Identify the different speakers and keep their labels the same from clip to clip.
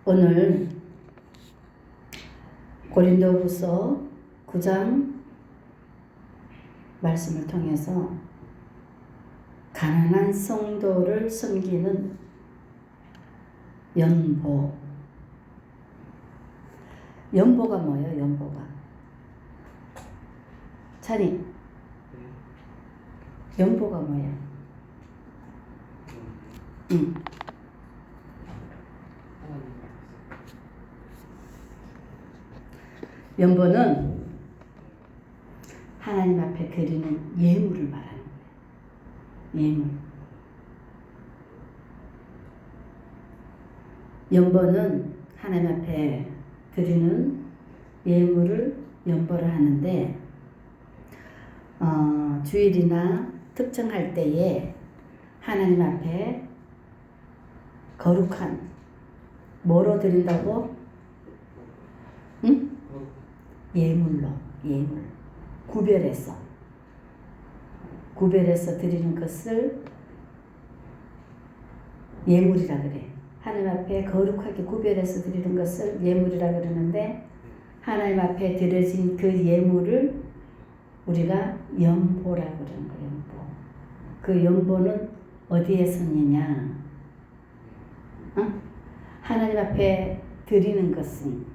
Speaker 1: 오늘 고린도후서 9장 말씀을 통해서 가난한 성도를 섬기는 연보. 연보가 뭐예요? 연보가. 찬이, 연보가 뭐예요? 연보는 하나님 앞에 드리는 예물을 말하는 거예요. 예물. 연보는 하나님 앞에 드리는 예물을 연보를 하는데 주일이나 특정할 때에 하나님 앞에 거룩한 뭐로 드린다고? 응? 예물로, 예물. 구별해서 드리는 것을 예물이라 그래. 하나님 앞에 거룩하게 구별해서 드리는 것을 예물이라 그러는데 하나님 앞에 드려진 그 예물을 우리가 연보라 그러는 거예요. 연보. 그 연보는 어디에 썼느냐? 하나님 앞에 드리는 것은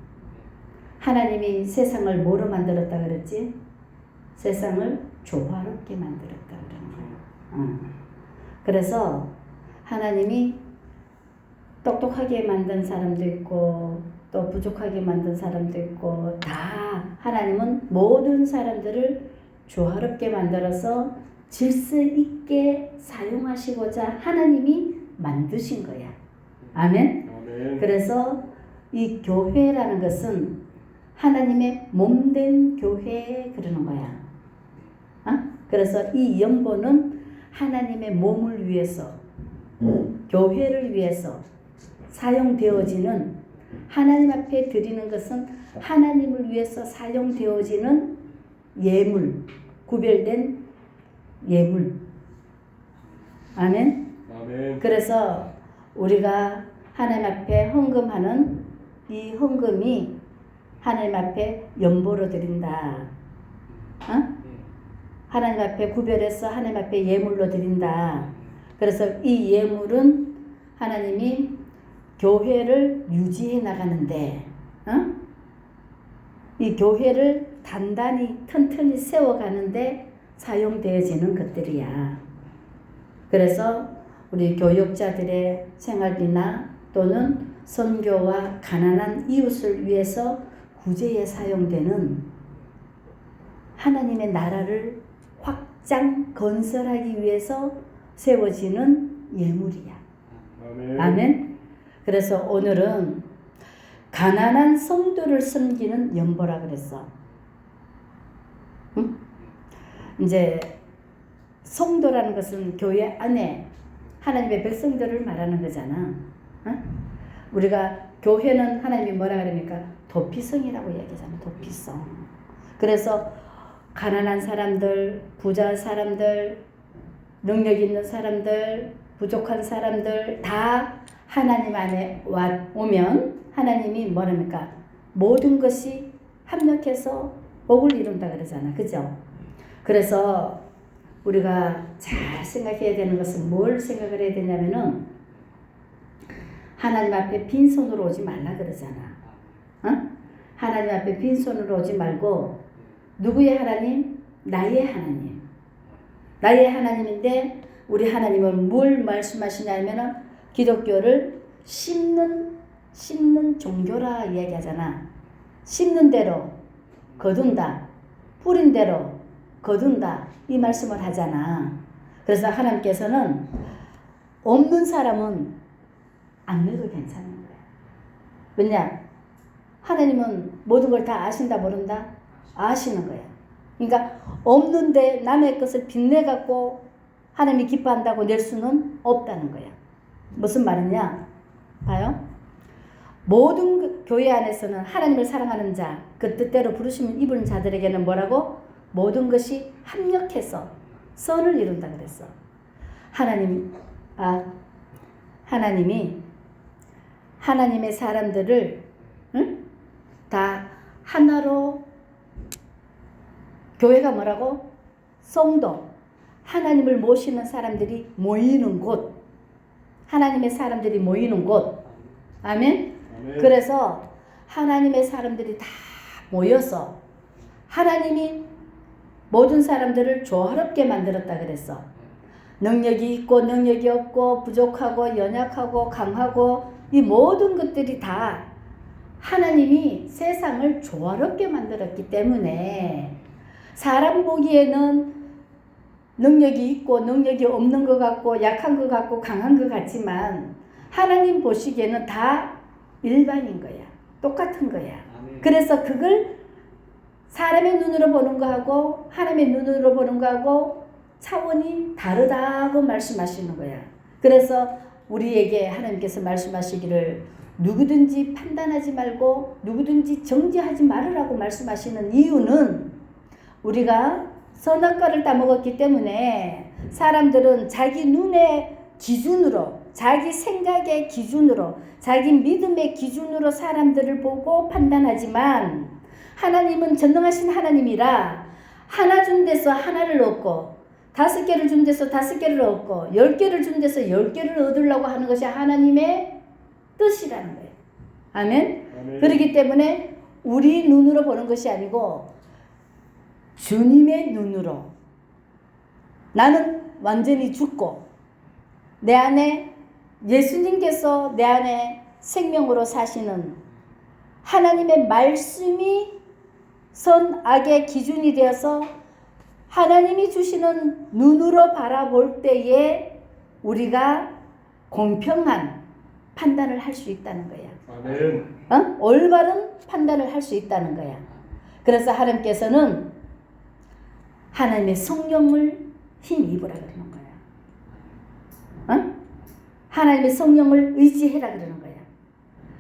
Speaker 1: 하나님이 세상을 뭐로 만들었다 그랬지? 세상을 조화롭게 만들었다 그러는 거예요. 그래서 하나님이 똑똑하게 만든 사람도 있고 또 부족하게 만든 사람도 있고 다 하나님은 모든 사람들을 조화롭게 만들어서 질서 있게 사용하시고자 하나님이 만드신 거야. 아멘?
Speaker 2: 아멘.
Speaker 1: 그래서 이 교회라는 것은 하나님의 몸된 교회 그러는 거야. 그래서 이 연보는 하나님의 몸을 위해서 교회를 위해서 사용되어지는 하나님 앞에 드리는 것은 하나님을 위해서 사용되어지는 예물, 구별된 예물. 아멘?
Speaker 2: 아멘.
Speaker 1: 그래서 우리가 하나님 앞에 헌금하는 이 헌금이 하나님 앞에 연보로 드린다. 하나님 앞에 구별해서 하나님 앞에 예물로 드린다. 그래서 이 예물은 하나님이 교회를 유지해 나가는데, 이 교회를 단단히 튼튼히 세워가는데 사용되어지는 것들이야. 그래서 우리 교육자들의 생활비나 또는 선교와 가난한 이웃을 위해서 구제에 사용되는 하나님의 나라를 확장 건설하기 위해서 세워지는 예물이야.
Speaker 2: 아멘.
Speaker 1: 아멘. 그래서 오늘은 가난한 성도를 섬기는 연보라 그랬어. 이제 성도라는 것은 교회 안에 하나님의 백성들을 말하는 거잖아. 우리가 교회는 하나님이 뭐라 그럽니까? 도피성이라고 얘기하잖아. 도피성. 그래서 가난한 사람들, 부자 사람들, 능력 있는 사람들, 부족한 사람들 다 하나님 안에 오면 하나님이 뭐랍니까? 모든 것이 합력해서 복을 이룬다 그러잖아. 그죠? 그래서 우리가 잘 생각해야 되는 것은 뭘 생각을 해야 되냐면은 하나님 앞에 빈손으로 오지 말라 그러잖아. 하나님 앞에 빈손으로 오지 말고 누구의 하나님? 나의 하나님. 나의 하나님인데 우리 하나님은 뭘 말씀하시냐면은 기독교를 심는 종교라 이야기하잖아. 심는 대로 거둔다. 뿌린 대로 거둔다. 이 말씀을 하잖아. 그래서 하나님께서는 없는 사람은 안 넣어도 괜찮은 거야. 왜냐? 하나님은 모든 걸 다 아신다 모른다? 아시는 거야. 그러니까 없는데 남의 것을 빛내갖고 하나님이 기뻐한다고 낼 수는 없다는 거야. 무슨 말이냐? 봐요. 모든 교회 안에서는 하나님을 사랑하는 자, 그 뜻대로 부르시면 입은 자들에게는 뭐라고? 모든 것이 합력해서 선을 이룬다 그랬어. 하나님이 하나님의 사람들을 다 하나로 교회가 뭐라고? 성도, 하나님을 모시는 사람들이 모이는 곳, 하나님의 사람들이 모이는 곳. 아멘? 그래서 하나님의 사람들이 다 모여서 하나님이 모든 사람들을 조화롭게 만들었다 그랬어. 능력이 있고 능력이 없고 부족하고 연약하고 강하고 이 모든 것들이 다 하나님이 세상을 조화롭게 만들었기 때문에 사람 보기에는 능력이 있고 능력이 없는 것 같고 약한 것 같고 강한 것 같지만 하나님 보시기에는 다 일반인 거야. 똑같은 거야. 그래서 그걸 사람의 눈으로 보는 거하고 하나님의 눈으로 보는 거하고 차원이 다르다고 말씀하시는 거야. 그래서 우리에게 하나님께서 말씀하시기를 누구든지 판단하지 말고 누구든지 정죄하지 말으라고 말씀하시는 이유는 우리가 선악과를 따먹었기 때문에 사람들은 자기 눈의 기준으로, 자기 생각의 기준으로, 자기 믿음의 기준으로 사람들을 보고 판단하지만 하나님은 전능하신 하나님이라 하나 준 데서 하나를 얻고 5개를 준 데서 5개를 얻고 10개를 준 데서 10개를 얻으려고 하는 것이 하나님의 뜻이라는 거예요. 아멘? 아멘. 그렇기 때문에 우리 눈으로 보는 것이 아니고 주님의 눈으로 나는 완전히 죽고 내 안에 예수님께서 내 안에 생명으로 사시는 하나님의 말씀이 선악의 기준이 되어서 하나님이 주시는 눈으로 바라볼 때에 우리가 공평한 판단을 할 수 있다는 거야. 아멘. 올바른 판단을 할 수 있다는 거야. 그래서 하나님께서는 하나님의 성령을 힘입으라 그러는 거야. 하나님의 성령을 의지해라 그러는 거야.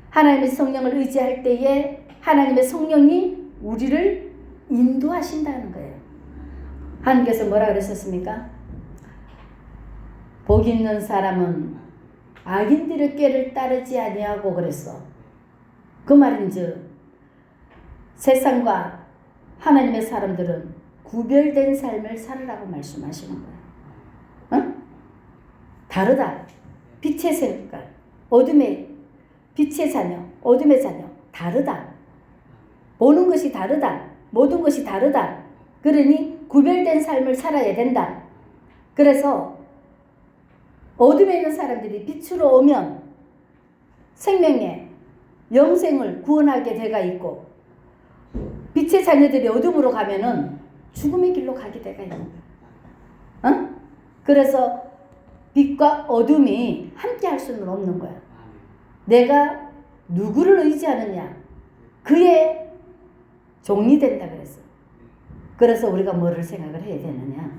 Speaker 1: 하나님의 성령을 의지할 때에 하나님의 성령이 우리를 인도하신다는 거예요. 하나님께서 뭐라 그러셨습니까? 복 있는 사람은 악인들의 꾀를 따르지 아니하고 그랬어. 그 말인즉 세상과 하나님의 사람들은 구별된 삶을 살으라고 말씀하시는 거야. 다르다. 빛의 색깔, 어둠의 빛의 자녀, 어둠의 자녀 다르다. 보는 것이 다르다. 모든 것이 다르다. 그러니 구별된 삶을 살아야 된다. 그래서 어둠에 있는 사람들이 빛으로 오면 생명의 영생을 구원하게 돼가 있고 빛의 자녀들이 어둠으로 가면은 죽음의 길로 가게 돼가 있는 거야. 그래서 빛과 어둠이 함께 할 수는 없는 거야. 내가 누구를 의지하느냐 그의 종이 된다 그랬어. 그래서 우리가 뭐를 생각을 해야 되느냐,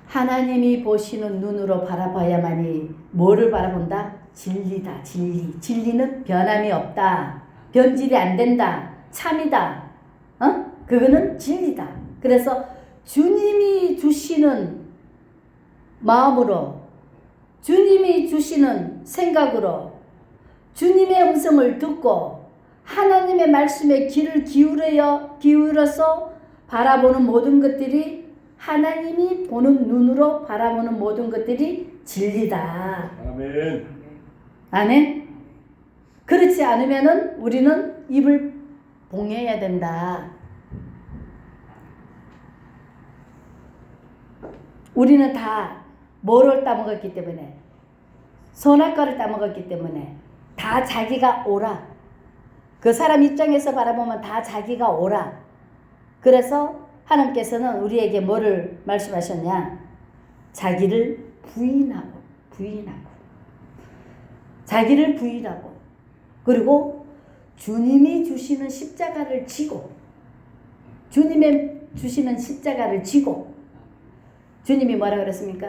Speaker 1: 하나님이 보시는 눈으로 바라봐야만이 뭐를 바라본다? 진리다. 진리. 진리는 변함이 없다. 변질이 안 된다. 참이다. 그거는 진리다. 그래서 주님이 주시는 마음으로, 주님이 주시는 생각으로, 주님의 음성을 듣고 하나님의 말씀에 귀를 기울여서 바라보는 모든 것들이, 하나님이 보는 눈으로 바라보는 모든 것들이 진리다.
Speaker 2: 아멘.
Speaker 1: 아멘. 그렇지 않으면은 우리는 입을 봉해야 된다. 우리는 다 뭐를 따먹었기 때문에, 선악과를 따먹었기 때문에 다 자기가 옳아. 그 사람 입장에서 바라보면 다 자기가 옳아. 그래서 하나님께서는 우리에게 뭐를 말씀하셨냐? 자기를 부인하고 자기를 부인하고, 그리고 주님이 주시는 십자가를 지고, 주님의 주시는 십자가를 지고, 주님이 뭐라 그랬습니까?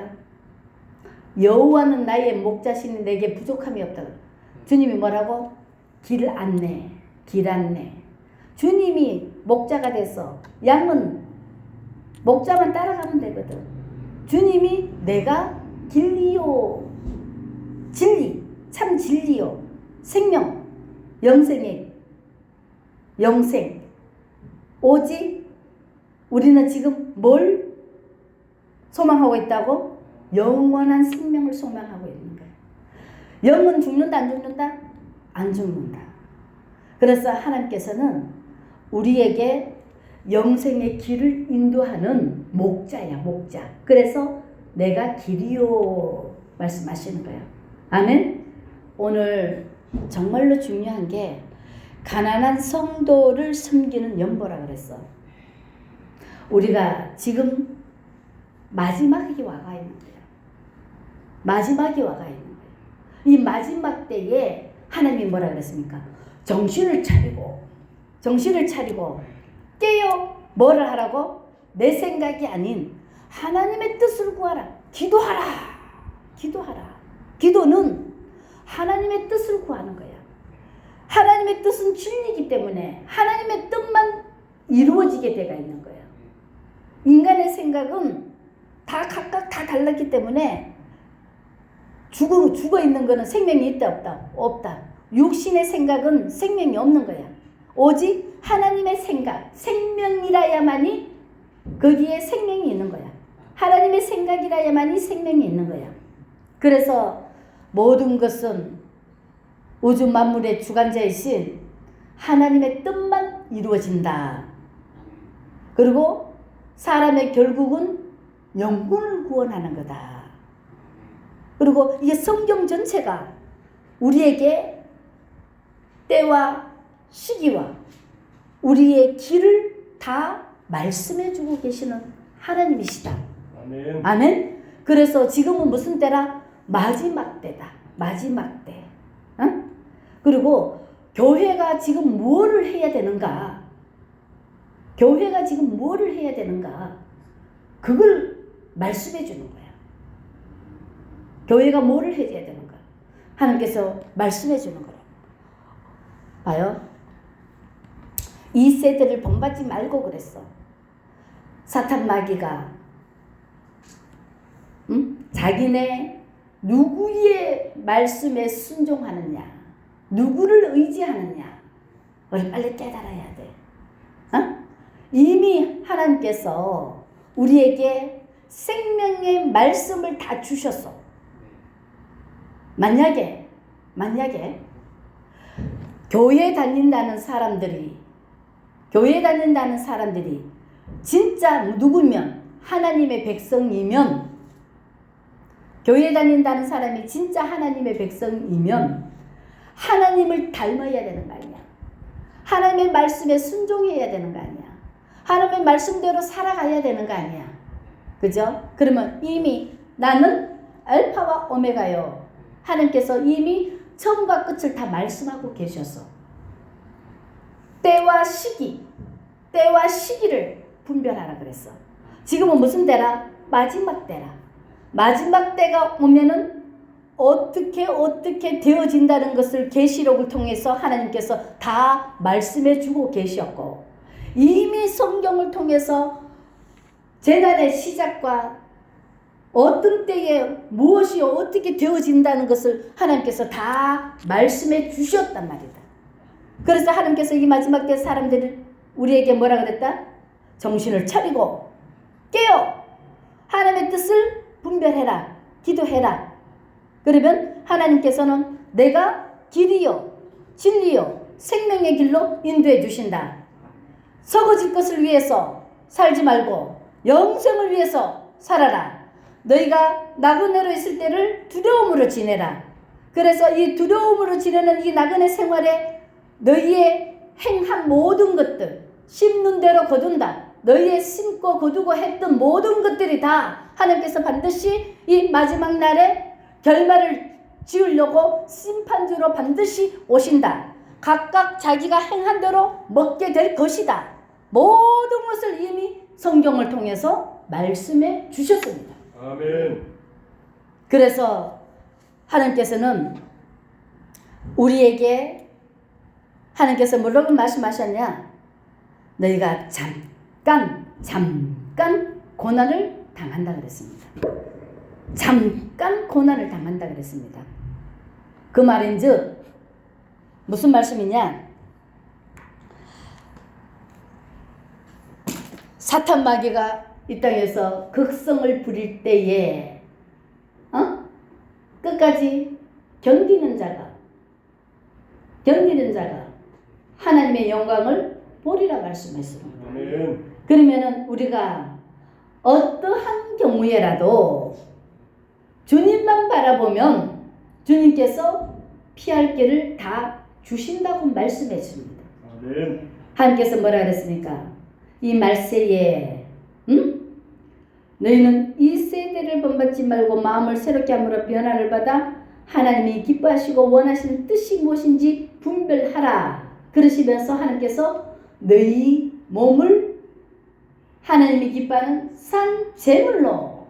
Speaker 1: 여호와는 나의 목자시니 내게 부족함이 없다. 주님이 뭐라고? 길 안내. 주님이 목자가 돼서 양은 목자만 따라가면 되거든. 주님이 내가 길이요, 진리, 참 진리요, 생명, 영생. 오직 우리는 지금 뭘 소망하고 있다고? 영원한 생명을 소망하고 있는 거예요. 영은 죽는다, 안 죽는다? 안 죽는다. 그래서 하나님께서는 우리에게 영생의 길을 인도하는 목자야, 목자. 그래서 내가 길이요 말씀하시는 거예요. 아멘. 오늘 정말로 중요한 게 가난한 성도를 섬기는 연보라 그랬어. 우리가 지금 마지막이 와가 있는 거예요. 마지막이 와가 있는 거예요. 이 마지막 때에 하나님이 뭐라 그랬습니까? 정신을 차리고 깨요. 뭐를 하라고? 내 생각이 아닌 하나님의 뜻을 구하라. 기도하라. 기도는 하나님의 뜻을 구하는 거야. 하나님의 뜻은 진리이기 때문에 하나님의 뜻만 이루어지게 되어 있는 거예요. 인간의 생각은 다 각각 다 달랐기 때문에 죽어 있는 거는 생명이 있다 없다? 없다. 육신의 생각은 생명이 없는 거야. 오직 하나님의 생각, 생명이라야만이 거기에 생명이 있는 거야. 하나님의 생각이라야만이 생명이 있는 거야. 그래서 모든 것은 우주 만물의 주관자이신 하나님의 뜻만 이루어진다. 그리고 사람의 결국은 영혼을 구원하는 거다. 그리고 이게 성경 전체가 우리에게 때와 시기와 우리의 길을 다 말씀해 주고 계시는 하나님이시다.
Speaker 2: 아멘.
Speaker 1: 아멘. 그래서 지금은 무슨 때라? 마지막 때다. 마지막 때. 응? 그리고 교회가 지금 뭐를 해야 되는가? 교회가 지금 뭐를 해야 되는가? 그걸 말씀해 주는 거야. 교회가 뭐를 해야 되는가? 하나님께서 말씀해 주는 거야. 봐요. 이 세대를 본받지 말고 그랬어. 사탄 마귀가 자기네 누구의 말씀에 순종하느냐, 누구를 의지하느냐, 우리 빨리 깨달아야 돼. 이미 하나님께서 우리에게 생명의 말씀을 다 주셨어. 만약에 교회 다닌다는 사람들이 진짜 누구면 하나님의 백성이면, 교회 다닌다는 사람이 진짜 하나님의 백성이면 하나님을 닮아야 되는 거 아니야. 하나님의 말씀에 순종해야 되는 거 아니야. 하나님의 말씀대로 살아가야 되는 거 아니야. 그죠? 그러면 이미 나는 알파와 오메가요. 하나님께서 이미 처음과 끝을 다 말씀하고 계셔서 때와 시기를 분별하라 그랬어. 지금은 무슨 때라? 마지막 때라. 마지막 때가 오면은 어떻게 되어진다는 것을 계시록을 통해서 하나님께서 다 말씀해 주고 계셨고, 이미 성경을 통해서 재난의 시작과 어떤 때에 무엇이 어떻게 되어진다는 것을 하나님께서 다 말씀해 주셨단 말이다. 그래서 하나님께서 이 마지막 때 사람들을 우리에게 뭐라 그랬다? 정신을 차리고 깨어 하나님의 뜻을 분별해라. 기도해라. 그러면 하나님께서는 내가 길이요 진리요 생명의 길로 인도해 주신다. 썩어질 것을 위해서 살지 말고 영생을 위해서 살아라. 너희가 나그네로 있을 때를 두려움으로 지내라. 그래서 이 두려움으로 지내는 이 나그네 생활에 너희의 행한 모든 것들, 심는 대로 거둔다. 너희의 심고 거두고 했던 모든 것들이 다 하나님께서 반드시 이 마지막 날에 결말을 지으려고 심판주로 반드시 오신다. 각각 자기가 행한 대로 먹게 될 것이다. 모든 것을 이미 성경을 통해서 말씀해 주셨습니다.
Speaker 2: 아멘.
Speaker 1: 그래서 하나님께서는 우리에게 하나님께서 뭐라고 말씀하셨냐? 너희가 잠깐 고난을 당한다 그랬습니다. 잠깐 고난을 당한다 그랬습니다. 그 말인즉 무슨 말씀이냐? 사탄 마귀가 이 땅에서 극성을 부릴 때에 끝까지 견디는 자가 하나님의 영광을 보리라 말씀했습니다. 그러면은 우리가 어떠한 경우에라도 주님만 바라보면 주님께서 피할 길을 다 주신다고 말씀해 줍니다. 하나님께서 뭐라 그랬습니까? 이 말세에 너희는 이 세대를 본받지 말고 마음을 새롭게 함으로 변화를 받아 하나님이 기뻐하시고 원하시는 뜻이 무엇인지 분별하라. 그러시면서 하나님께서 너희 몸을 하나님이 기뻐하는 산 제물로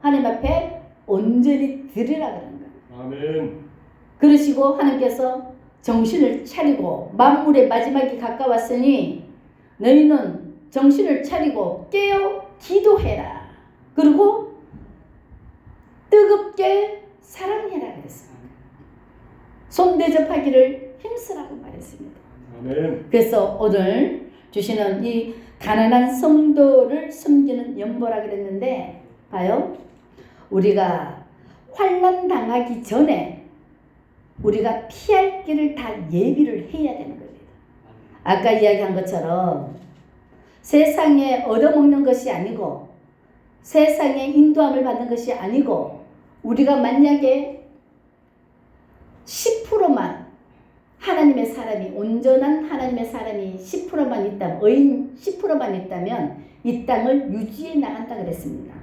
Speaker 1: 하나님 앞에 온전히 드리라 그런 거예요.
Speaker 2: 아멘.
Speaker 1: 그러시고 하나님께서 정신을 차리고 만물의 마지막이 가까웠으니 너희는 정신을 차리고 깨어 기도해라. 그리고 뜨겁게 사랑해라 그랬습니다. 손 대접하기를 힘쓰라고 말했습니다.
Speaker 2: 아멘.
Speaker 1: 그래서 오늘 주시는 이 가난한 성도를 섬기는 연보라 그랬는데 봐요. 우리가 환난 당하기 전에 우리가 피할 길을 다 예비를 해야 되는 겁니다. 아까 이야기한 것처럼 세상에 얻어먹는 것이 아니고 세상에 인도함을 받는 것이 아니고 우리가 만약에 10%만 하나님의 사람이 온전한 하나님의 사람이 10%만 있다면 의인 10%만 있다면 이 땅을 유지해 나간다 그랬습니다.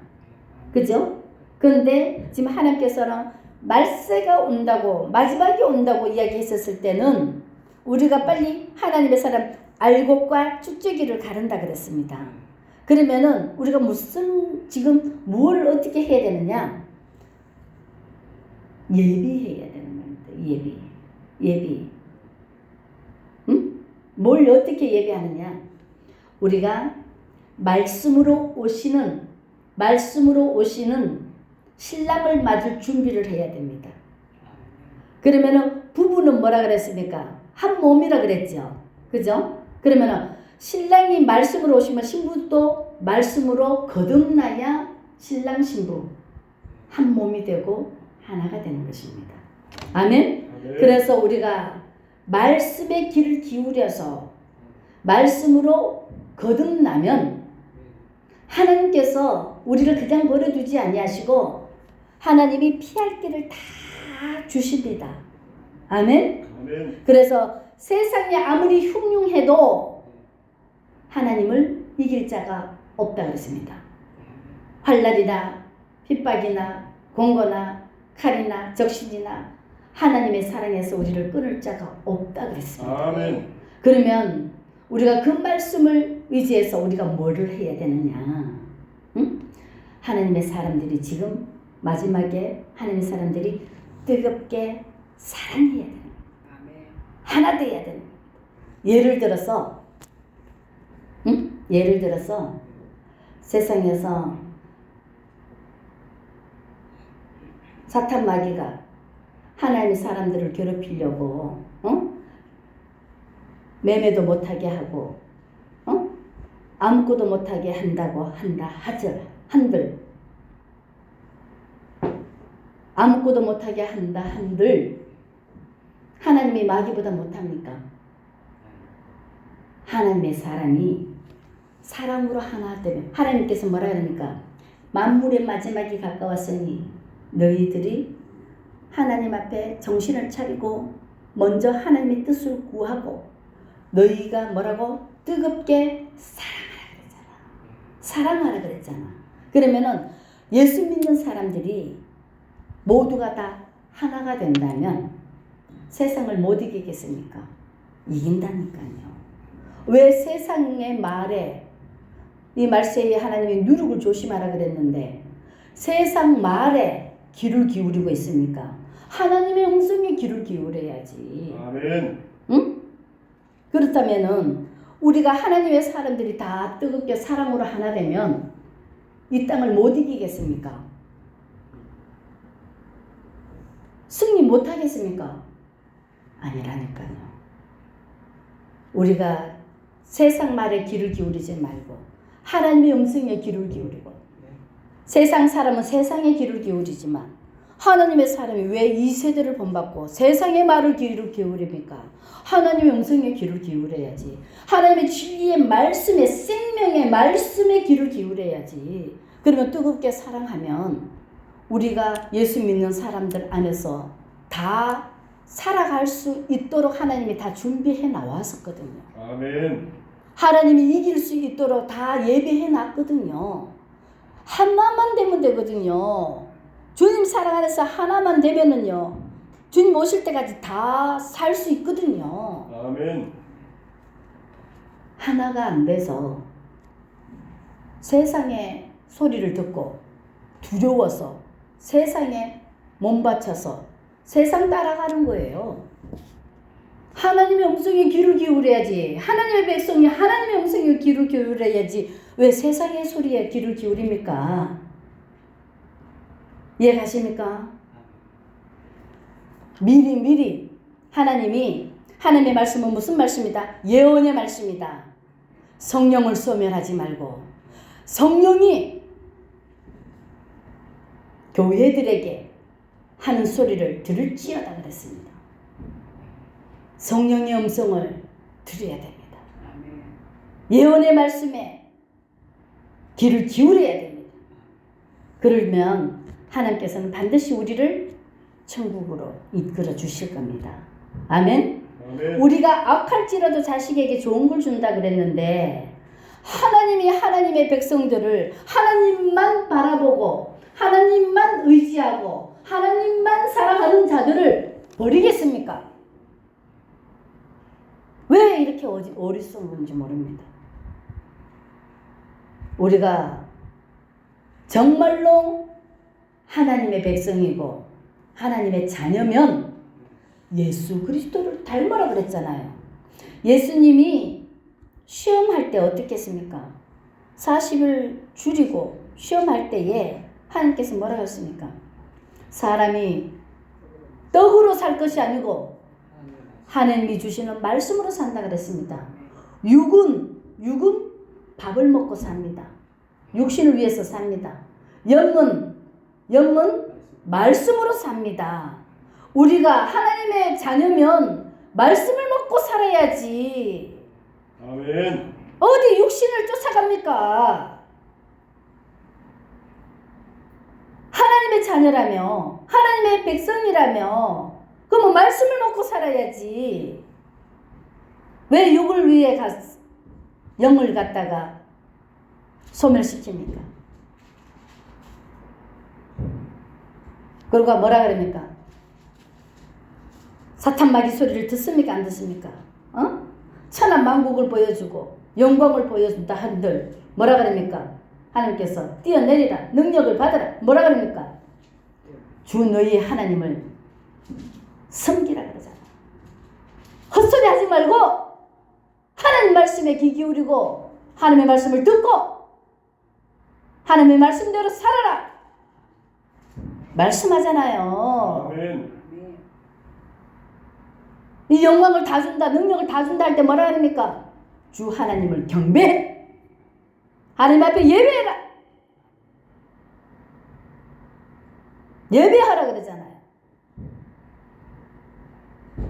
Speaker 1: 그죠? 그런데 지금 하나님께서는 말세가 온다고 마지막이 온다고 이야기했었을 때는 우리가 빨리 하나님의 사람 알곡과 쭉저기를 가른다 그랬습니다. 그러면은 우리가 지금 뭘 어떻게 해야 되느냐? 예비해야 되는 겁니다. 예비. 뭘 어떻게 예비하느냐? 우리가 말씀으로 오시는 신랑을 맞을 준비를 해야 됩니다. 그러면은 부부는 뭐라 그랬습니까? 한 몸이라 그랬죠. 그죠? 그러면은 신랑이 말씀으로 오시면 신부도 말씀으로 거듭나야 신랑 신부 한 몸이 되고 하나가 되는 것입니다. 아멘? 그래서 우리가 말씀의 귀를 기울여서 말씀으로 거듭나면 하나님께서 우리를 그냥 버려두지 아니하시고 하나님이 피할 길을 다 주십니다. 아멘? 그래서 세상이 아무리 흉흉해도 하나님을 이길 자가 없다 그랬습니다. 환난이나 핍박이나 공고나 칼이나 적신이나 하나님의 사랑에서 우리를 끊을 자가 없다 그랬습니다.
Speaker 2: 아멘.
Speaker 1: 그러면 우리가 그 말씀을 의지해서 우리가 뭐를 해야 되느냐? 하나님의 사람들이 지금 마지막에 하나님의 사람들이 뜨겁게 사랑해야 되는 거예요. 하나 되어야 되는 거예요. 예를 들어서 세상에서 사탄 마귀가 하나님의 사람들을 괴롭히려고 매매도 못하게 하고 아무것도 못하게 한들 아무것도 못하게 한들 하나님이 마귀보다 못합니까? 하나님의 사람이 사랑으로 하나 되면 하나님께서 뭐라 그럽니까? 만물의 마지막이 가까웠으니 너희들이 하나님 앞에 정신을 차리고 먼저 하나님의 뜻을 구하고 너희가 뭐라고? 뜨겁게 사랑하라 그랬잖아. 그러면은 예수 믿는 사람들이 모두가 다 하나가 된다면 세상을 못 이기겠습니까? 이긴다니까요. 왜 세상의 말에 이 말세에 하나님이 누룩을 조심하라 그랬는데 세상 말에 귀를 기울이고 있습니까? 하나님의 음성에 귀를 기울여야지.
Speaker 2: 아멘.
Speaker 1: 응? 그렇다면은 우리가 하나님의 사람들이 다 뜨겁게 사랑으로 하나 되면 이 땅을 못 이기겠습니까? 승리 못 하겠습니까? 아니라니까요. 우리가 세상 말에 귀를 기울이지 말고 하나님의 음성에 귀를 기울이고, 세상 사람은 세상에 귀를 기울이지만 하나님의 사람이 왜 이 세대를 본받고 세상의 말을 귀를 기울입니까? 하나님의 음성에 귀를 기울여야지. 하나님의 진리의 말씀에, 생명의 말씀에 귀를 기울여야지. 그러면 뜨겁게 사랑하면 우리가 예수 믿는 사람들 안에서 다 살아갈 수 있도록 하나님이 다 준비해 나왔었거든요.
Speaker 2: 아멘.
Speaker 1: 하나님이 이길 수 있도록 다 예배해 놨거든요. 하나만 되면 되거든요. 주님 사랑 안에서 하나만 되면은요, 주님 오실 때까지 다 살 수 있거든요.
Speaker 2: 아멘.
Speaker 1: 하나가 안 돼서 세상의 소리를 듣고 두려워서 세상에 몸바쳐서 세상 따라가는 거예요. 하나님의 음성에 귀를 기울여야지. 하나님의 백성이 하나님의 음성에 귀를 기울여야지. 왜 세상의 소리에 귀를 기울입니까? 이해 가십니까? 미리 하나님의 말씀은 무슨 말씀이다? 예언의 말씀이다. 성령을 소멸하지 말고 성령이 교회들에게 하는 소리를 들을지어다 그랬습니다. 성령의 음성을 들어야 됩니다. 예언의 말씀에 귀를 기울여야 됩니다. 그러면 하나님께서는 반드시 우리를 천국으로 이끌어 주실 겁니다. 아멘.
Speaker 2: 아멘.
Speaker 1: 우리가 악할지라도 자식에게 좋은 걸 준다 그랬는데 하나님이 하나님의 백성들을 하나님만 바라보고 하나님만 의지하고 하나님만 사랑하는 자들을 버리겠습니까? 왜 이렇게 어리석은지 모릅니다. 우리가 정말로 하나님의 백성이고 하나님의 자녀면 예수 그리스도를 닮으라 그랬잖아요. 예수님이 시험할 때 어떻게 했습니까? 40일 줄이고 시험할 때에 하나님께서 뭐라고 했습니까? 사람이 떡으로 살 것이 아니고 하나님이 주시는 말씀으로 산다 그랬습니다. 육은 밥을 먹고 삽니다. 육신을 위해서 삽니다. 영은 말씀으로 삽니다. 우리가 하나님의 자녀면 말씀을 먹고 살아야지.
Speaker 2: 아멘.
Speaker 1: 어디 육신을 쫓아갑니까? 하나님의 자녀라며, 하나님의 백성이라며, 그럼 말씀을 먹고 살아야지. 왜 육을 위해 영을 갖다가 소멸시킵니까? 그러고 뭐라 그럽니까? 사탄 마귀 소리를 듣습니까? 안 듣습니까? 천한 만국을 보여주고 영광을 보여준다 한들 뭐라 그럽니까? 하나님께서 뛰어내리라, 능력을 받아라. 뭐라 그럽니까? 주 너희의 하나님을 섬기라 그러잖아. 헛소리 하지 말고 하나님 말씀에 귀 기울이고 하나님의 말씀을 듣고 하나님의 말씀대로 살아라 말씀하잖아요.
Speaker 2: 아멘.
Speaker 1: 이 영광을 다 준다, 능력을 다 준다 할 때 뭐라 합니까? 주 하나님을 경배해. 하나님 앞에 예배해라. 예배하라 그러잖아요.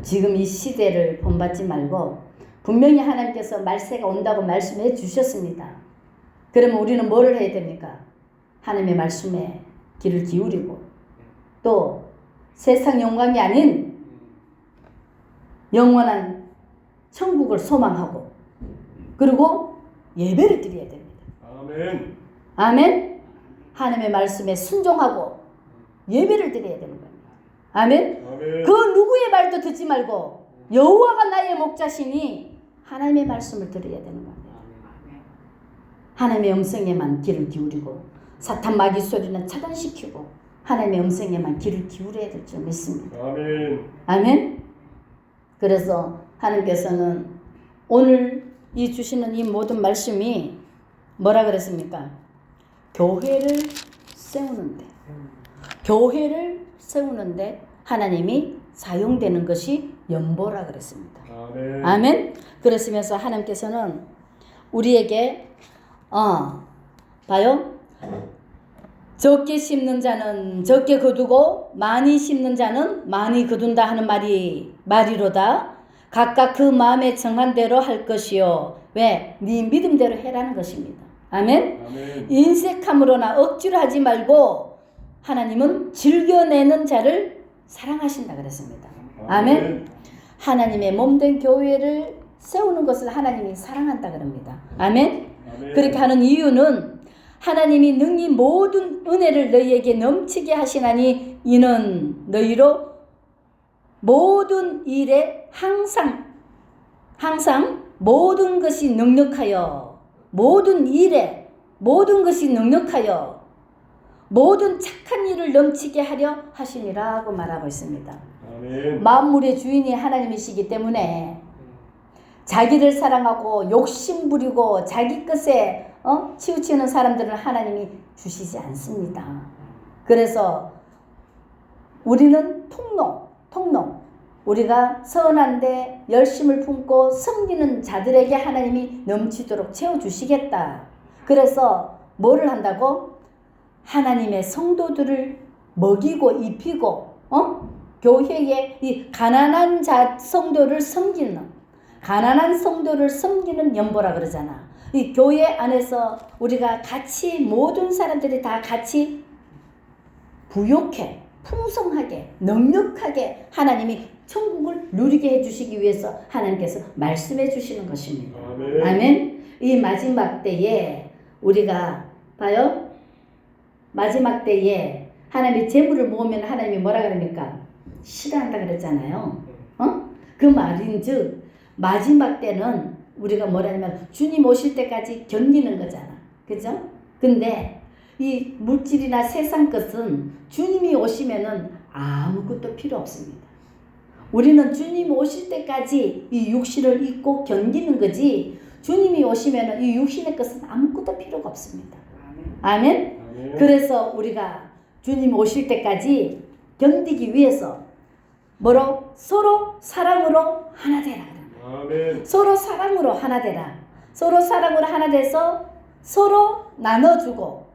Speaker 1: 지금 이 시대를 본받지 말고 분명히 하나님께서 말세가 온다고 말씀해 주셨습니다. 그러면 우리는 뭐를 해야 됩니까? 하나님의 말씀에 귀를 기울이고 또 세상 영광이 아닌 영원한 천국을 소망하고 그리고 예배를 드려야 됩니다.
Speaker 2: 아멘.
Speaker 1: 아멘. 하나님의 말씀에 순종하고 예배를 드려야 되는 겁니다. 아멘.
Speaker 2: 아멘.
Speaker 1: 그 누구의 말도 듣지 말고 여호와가 나의 목자시니 하나님의 말씀을 들어야 되는 겁니다. 하나님의 음성에만 귀를 기울이고 사탄 마귀 소리는 차단시키고 하나님의 음성에만 귀를 기울여야 될 줄 믿습니다.
Speaker 2: 아멘.
Speaker 1: 아멘. 그래서 하나님께서는 오늘 이 주시는 이 모든 말씀이 뭐라 그랬습니까? 교회를 세우는데 하나님이 사용되는 것이 연보라 그랬습니다.
Speaker 2: 아멘.
Speaker 1: 아멘. 그러시면서 하나님께서는 우리에게 봐요. 적게 심는 자는 적게 거두고 많이 심는 자는 많이 거둔다 하는 말이로다. 각각 그 마음에 정한 대로 할 것이요. 왜? 네 믿음대로 해라는 것입니다. 아멘.
Speaker 2: 아멘.
Speaker 1: 인색함으로나 억지로 하지 말고 하나님은 즐겨내는 자를 사랑하신다 그랬습니다. 아멘. 하나님의 몸된 교회를 세우는 것을 하나님이 사랑한다 그럽니다. 아멘.
Speaker 2: 아멘.
Speaker 1: 그렇게 하는 이유는 하나님이 능히 모든 은혜를 너희에게 넘치게 하시나니 이는 너희로 모든 일에 항상 모든 것이 넉넉하여 모든 일에 모든 것이 넉넉하여 모든 착한 일을 넘치게 하려 하시니라고 말하고 있습니다.
Speaker 2: 아멘.
Speaker 1: 만물의 주인이 하나님이시기 때문에 자기를 사랑하고 욕심 부리고 자기 것에 치우치는 사람들은 하나님이 주시지 않습니다. 그래서 우리는 통로 우리가 선한데 열심을 품고 섬기는 자들에게 하나님이 넘치도록 채워주시겠다. 그래서 뭐를 한다고? 하나님의 성도들을 먹이고 입히고 교회에 이 가난한 성도를 섬기는 연보라 그러잖아. 이 교회 안에서 우리가 같이 모든 사람들이 다 같이 부욕해 풍성하게 넉넉하게 하나님이 천국을 누리게 해주시기 위해서 하나님께서 말씀해 주시는 것입니다.
Speaker 2: 아멘.
Speaker 1: 아멘. 이 마지막 때에 우리가 봐요. 마지막 때에 하나님이 재물을 모으면 하나님이 뭐라 그럽니까? 싫어한다 그랬잖아요. 그 말인즉 마지막 때는 우리가 뭐라냐면 주님 오실 때까지 견디는 거잖아. 그죠? 근데 이 물질이나 세상 것은 주님이 오시면은 아무것도 필요 없습니다. 우리는 주님 오실 때까지 이 육신을 입고 견디는 거지 주님이 오시면은 이 육신의 것은 아무것도 필요가 없습니다. 아멘?
Speaker 2: 아멘.
Speaker 1: 그래서 우리가 주님 오실 때까지 견디기 위해서 뭐로? 서로 사랑으로 하나 되라.
Speaker 2: 아멘.
Speaker 1: 서로 사랑으로 하나 되라. 서로 사랑으로 하나 돼서 서로 나눠주고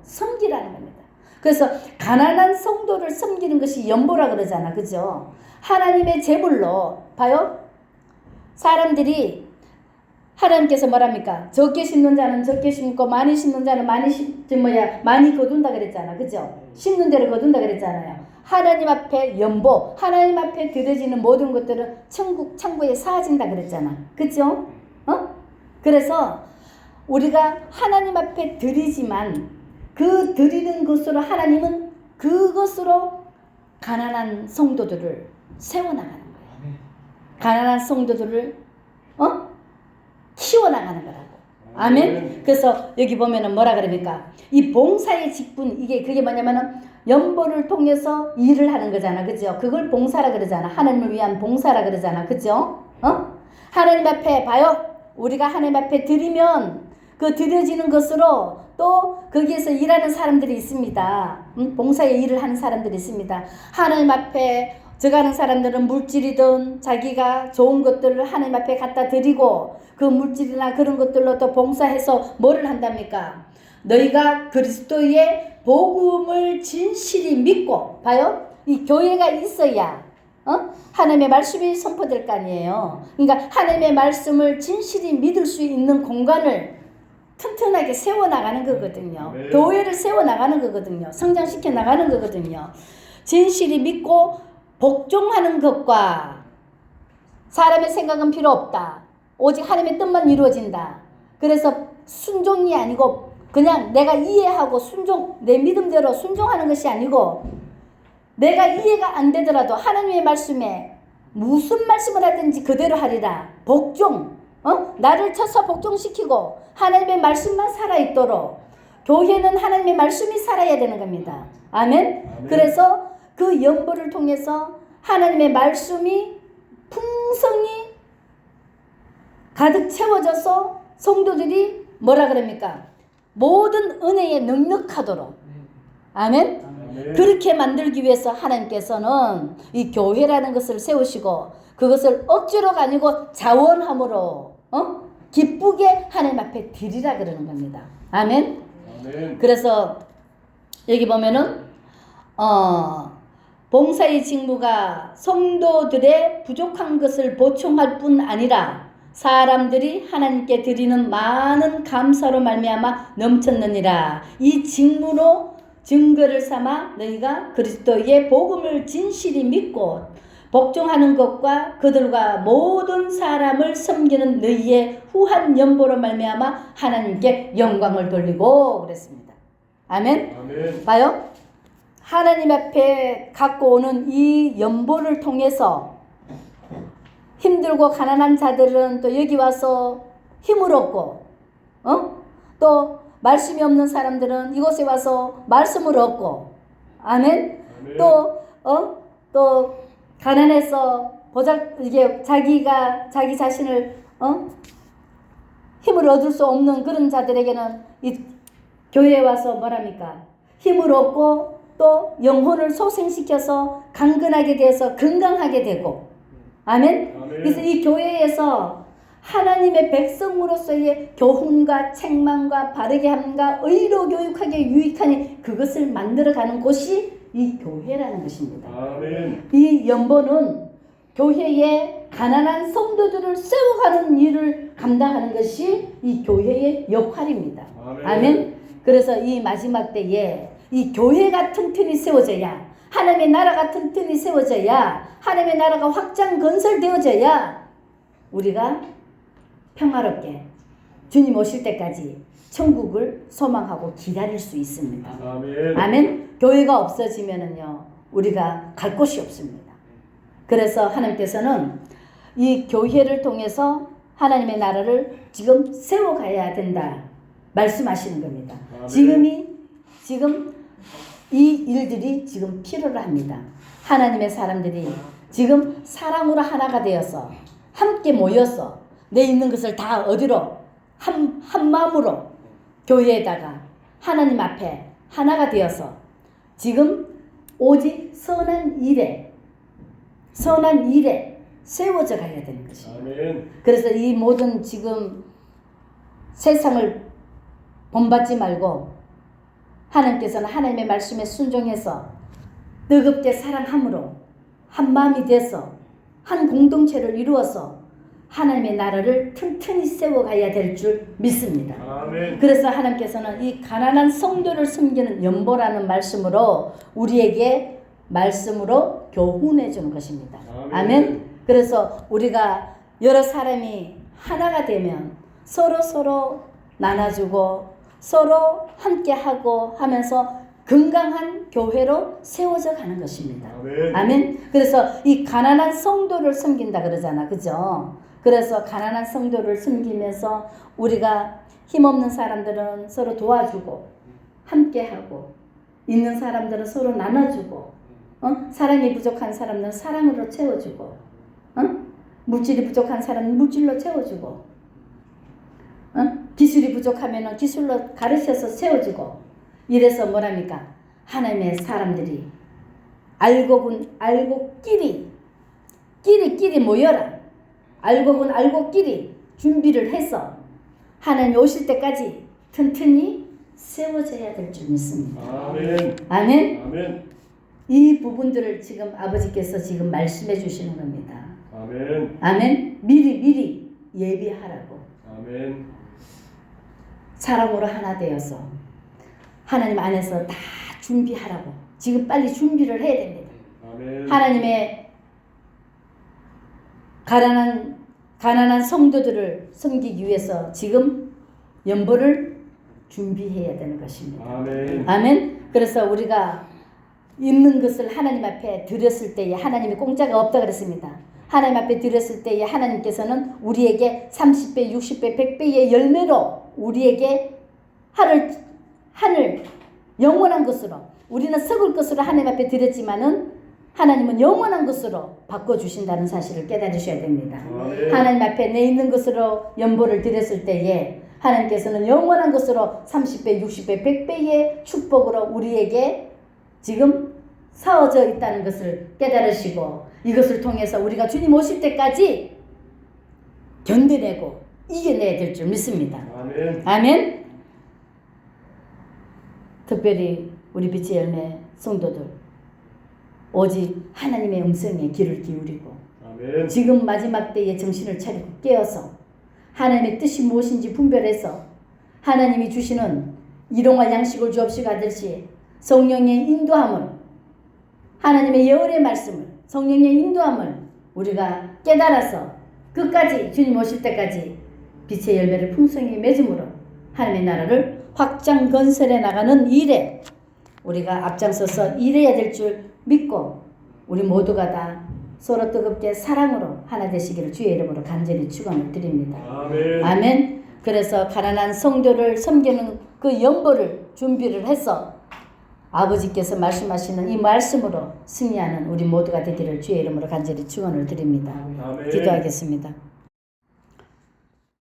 Speaker 1: 섬기라는 겁니다. 그래서 가난한 성도를 섬기는 것이 연보라 그러잖아. 그죠? 하나님의 제물로 봐요. 사람들이 하나님께서 뭐랍니까? 적게 심는 자는 적게 심고 많이 심는 자는 많이 거둔다 그랬잖아. 그죠? 심는 대로 거둔다 그랬잖아요. 하나님 앞에 연보, 하나님 앞에 드려지는 모든 것들은 창고에 쌓아진다 그랬잖아. 그죠? 그래서 우리가 하나님 앞에 드리지만 그 드리는 것으로 하나님은 그것으로 가난한 성도들을 세워나가는 거예요. 가난한 성도들을 키워나가는 거라고. 아멘. 그래서 여기 보면은 뭐라 그럽니까? 이 봉사의 직분 그게 뭐냐면은 연보를 통해서 일을 하는 거잖아. 그죠? 그걸 봉사라 그러잖아. 하나님을 위한 봉사라 그러잖아. 그죠? 하나님 앞에 봐요. 우리가 하나님 앞에 드리면 그 드려지는 것으로 또 거기에서 일하는 사람들이 있습니다. 봉사의 일을 하는 사람들이 있습니다. 하나님 앞에 저가는 사람들은 물질이든 자기가 좋은 것들을 하나님 앞에 갖다 드리고 그 물질이나 그런 것들로 또 봉사해서 뭐를 한답니까? 너희가 그리스도의 복음을 진실히 믿고 봐요. 이 교회가 있어야 하나님의 말씀이 선포될 거 아니에요. 그러니까 하나님의 말씀을 진실히 믿을 수 있는 공간을 튼튼하게 세워나가는 거거든요.
Speaker 2: 네.
Speaker 1: 교회를 세워나가는 거거든요. 성장시켜 나가는 거거든요. 진실히 믿고 복종하는 것과 사람의 생각은 필요 없다. 오직 하나님의 뜻만 이루어진다. 그래서 순종이 아니고 그냥 내가 이해하고 내 믿음대로 순종하는 것이 아니고 내가 이해가 안 되더라도 하나님의 말씀에 무슨 말씀을 하든지 그대로 하리라. 복종. 나를 쳐서 복종시키고 하나님의 말씀만 살아있도록 교회는 하나님의 말씀이 살아야 되는 겁니다. 아멘?
Speaker 2: 아멘.
Speaker 1: 그래서 그 연보를 통해서 하나님의 말씀이 풍성히 가득 채워져서 성도들이 뭐라 그럽니까? 모든 은혜에 넉넉하도록. 아멘?
Speaker 2: 아멘.
Speaker 1: 그렇게 만들기 위해서 하나님께서는 이 교회라는 것을 세우시고 그것을 억지로가 아니고 자원함으로 기쁘게 하나님 앞에 드리라 그러는 겁니다. 아멘.
Speaker 2: 아멘.
Speaker 1: 그래서 여기 보면은 봉사의 직무가 성도들의 부족한 것을 보충할 뿐 아니라 사람들이 하나님께 드리는 많은 감사로 말미암아 넘쳤느니라. 이 직무로 증거를 삼아 너희가 그리스도의 복음을 진실히 믿고 복종하는 것과 그들과 모든 사람을 섬기는 너희의 후한 연보로 말미암아 하나님께 영광을 돌리고 그랬습니다. 아멘.
Speaker 2: 아멘.
Speaker 1: 봐요. 하나님 앞에 갖고 오는 이 연보를 통해서 힘들고 가난한 자들은 또 여기 와서 힘을 얻고 또 말씀이 없는 사람들은 이곳에 와서 말씀을 얻고 아멘.
Speaker 2: 아멘.
Speaker 1: 또 가난해서 이게 자기 자신을 힘을 얻을 수 없는 그런 자들에게는 이 교회에 와서 뭐랍니까? 힘을 얻고 또 영혼을 소생시켜서 강건하게 돼서 건강하게 되고 아멘. 그래서 이 교회에서 하나님의 백성으로서의 교훈과 책망과 바르게 함과 의로 교육하게 유익하니 그것을 만들어가는 곳이 이 교회라는 것입니다.
Speaker 2: 아멘.
Speaker 1: 이 연보는 교회의 가난한 성도들을 세워가는 일을 감당하는 것이 이 교회의 역할입니다. 아멘. 그래서 이 마지막 때에 이 교회가 튼튼히 세워져야 하나님의 나라가 튼튼히 세워져야 하나님의 나라가 확장 건설되어져야 우리가 평화롭게 주님 오실 때까지 천국을 소망하고 기다릴 수 있습니다.
Speaker 2: 아멘.
Speaker 1: 아멘. 교회가 없어지면은요 우리가 갈 곳이 없습니다. 그래서 하나님께서는 이 교회를 통해서 하나님의 나라를 지금 세워가야 된다 말씀하시는 겁니다.
Speaker 2: 아멘.
Speaker 1: 지금 이 일들이 지금 필요로 합니다. 하나님의 사람들이 지금 사랑으로 하나가 되어서 함께 모여서 내 있는 것을 다 어디로 한 마음으로 교회에다가 하나님 앞에 하나가 되어서 지금 오직 선한 일에 세워져 가야 되는 것입니다.
Speaker 2: 아멘.
Speaker 1: 그래서 이 모든 지금 세상을 본받지 말고 하나님께서는 하나님의 말씀에 순종해서 뜨겁게 사랑함으로 한 마음이 돼서 한 공동체를 이루어서 하나님의 나라를 튼튼히 세워가야 될 줄 믿습니다.
Speaker 2: 아멘.
Speaker 1: 그래서 하나님께서는 이 가난한 성도를 섬기는 연보라는 말씀으로 우리에게 말씀으로 교훈해 주는 것입니다.
Speaker 2: 아멘.
Speaker 1: 아멘. 그래서 우리가 여러 사람이 하나가 되면 서로 나눠주고 서로 함께하고 하면서 건강한 교회로 세워져 가는 것입니다.
Speaker 2: 아멘.
Speaker 1: 아멘. 그래서 이 가난한 성도를 섬긴다 그러잖아. 그죠? 그래서 가난한 성도를 섬기면서 우리가 힘없는 사람들은 서로 도와주고 함께하고 있는 사람들은 서로 나눠주고 사랑이 부족한 사람들은 사랑으로 채워주고 물질이 부족한 사람은 물질로 채워주고 기술이 부족하면 기술로 가르쳐서 세워주고 이래서 뭐랍니까? 하나님의 사람들이 알고 끼리 모여라. 알고 끼리 준비를 해서 하나님 오실 때까지 튼튼히 세워져야 될 줄 믿습니다.
Speaker 2: 아멘.
Speaker 1: 아멘.
Speaker 2: 아멘.
Speaker 1: 이 부분들을 지금 아버지께서 지금 말씀해 주시는 겁니다.
Speaker 2: 아멘.
Speaker 1: 아멘. 미리 예비하라고.
Speaker 2: 아멘.
Speaker 1: 사랑으로 하나 되어서 하나님 안에서 다 준비하라고. 지금 빨리 준비를 해야 됩니다.
Speaker 2: 아멘.
Speaker 1: 하나님의 가난한 성도들을 섬기기 위해서 지금 연보를 준비해야 되는 것입니다.
Speaker 2: 아멘.
Speaker 1: 아멘. 그래서 우리가 있는 것을 하나님 앞에 드렸을 때에 하나님이 공짜가 없다 그랬습니다. 하나님 앞에 드렸을 때에 하나님께서는 우리에게 30배, 60배, 100배의 열매로 우리에게 하늘 영원한 것으로 우리는 썩을 것으로 하나님 앞에 드렸지만은 하나님은 영원한 것으로 바꿔주신다는 사실을 깨달으셔야 됩니다.
Speaker 2: 아멘.
Speaker 1: 하나님 앞에 내 있는 것으로 연보를 드렸을 때에 하나님께서는 영원한 것으로 30배, 60배, 100배의 축복으로 우리에게 지금 사어져 있다는 것을 깨달으시고 이것을 통해서 우리가 주님 오실 때까지 견뎌내고 이겨내야 될 줄 믿습니다.
Speaker 2: 아멘.
Speaker 1: 아멘. 특별히 우리 빛의 열매 성도들 오직 하나님의 음성에 귀를 기울이고
Speaker 2: 아멘.
Speaker 1: 지금 마지막 때에 정신을 차리고 깨어서 하나님의 뜻이 무엇인지 분별해서 하나님이 주시는 일용할 양식을 주옵시가듯이 성령의 인도함을 하나님의 예언의 말씀을 성령의 인도함을 우리가 깨달아서 끝까지 주님 오실 때까지 빛의 열매를 풍성히 맺음으로 하나님의 나라를 확장 건설해 나가는 일에 우리가 앞장서서 일해야 될 줄 믿고 우리 모두가 다 서로 뜨겁게 사랑으로 하나 되시기를 주의 이름으로 간절히 축원을 드립니다.
Speaker 2: 아멘.
Speaker 1: 아멘. 그래서 가난한 성도를 섬기는 그 연보를 준비를 해서 아버지께서 말씀하시는 이 말씀으로 승리하는 우리 모두가 되기를 주의 이름으로 간절히 축원을 드립니다.
Speaker 2: 아멘.
Speaker 1: 기도하겠습니다.